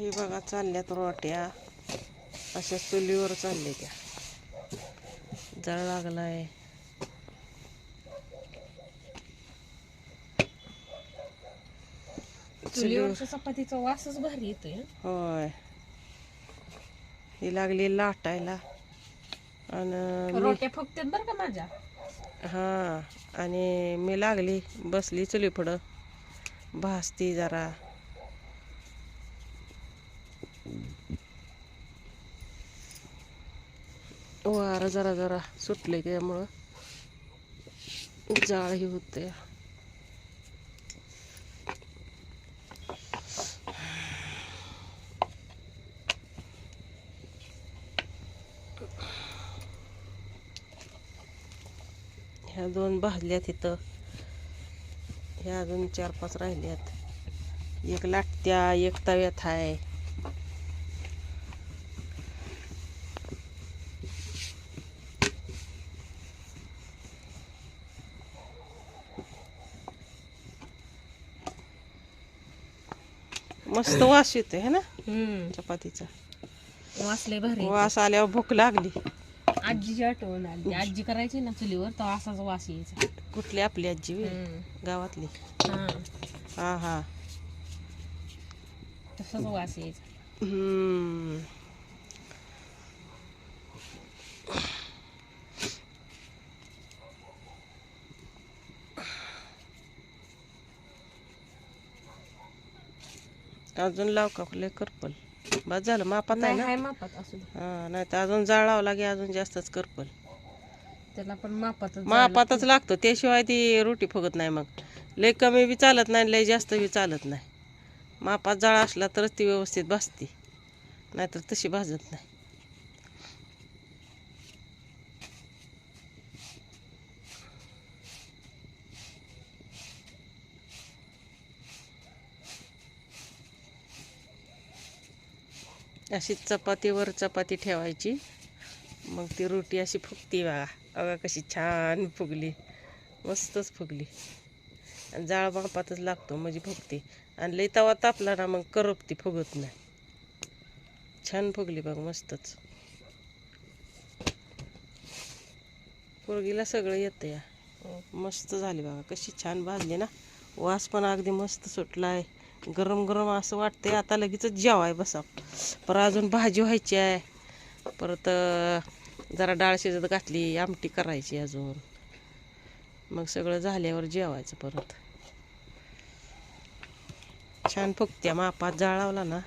हे बघा चालल्यात रोट्या अशा चुलीवर चालल्या त्या. जाळ लागलाय. चुलीवरच्या चपातीचा वासच भारी येतोय. होय, ही लागली लाटायला आणि रोट्या फुगतात बरं का माझ्या. हा, आणि मी लागली बसली चुली पुढं भासती जरा. वारं जरा जरा सुटले त्यामुळं जाळ ही होते. ह्या 2 भाजल्यात इथं, ह्या अजून 4-5 राहिल्यात. एक लाटत्या, एक तव्यात आहे. मस्त वास येतोय है ना चपातीचा. वास लय भारी. वास आल्यावर भूक लागली. आजीची आठवण आली. आजी करायची ना चुलीवर तर असाच वास यायचा. कुठली आपली आजी गावातली? हा, हा हा, तसाच वास यायचा. अजून लाव का लय करपल. बस झालं मापात आहे नाही ना. हाय मापात असू दे. हा, नाही तर अजून जाळ लावला की अजून जास्तच करपल. त्याला पण मापातच मापातच लागतो, त्याशिवाय ती रोटी फुगत नाही. मग लय कमी बी चालत नाही, लय जास्त बी चालत नाही. मापात जाळ असला तरच ती व्यवस्थित भाजते, नाहीतर तशी भाजत नाही. अशी चपातीवर चपाती ठेवायची, मग ती रोटी अशी फुगती. बघा बघा कशी छान फुगली, मस्तच फुगली. आणि जाळ मापातच लागतो म्हणजे फुगते. आणि लई तवा तापला ना मग करपती, फुगत नाही. छान फुगली बघ, मस्तच. पोरगीला सगळं येतं या. मस्त झाली बघा, कशी छान भाजली ना. वास पण अगदी मस्त सुटलाय. गरम गरम असं वाटतंय आता लगेच जेवाय बसा. परत अजून भाजी व्हायची आहे. परत जरा डाळ शिजत घातली, आमटी करायची अजून. मग सगळं झाल्यावर जेवायचं परत. छान फुगत्या, मापात जाळ लावला ना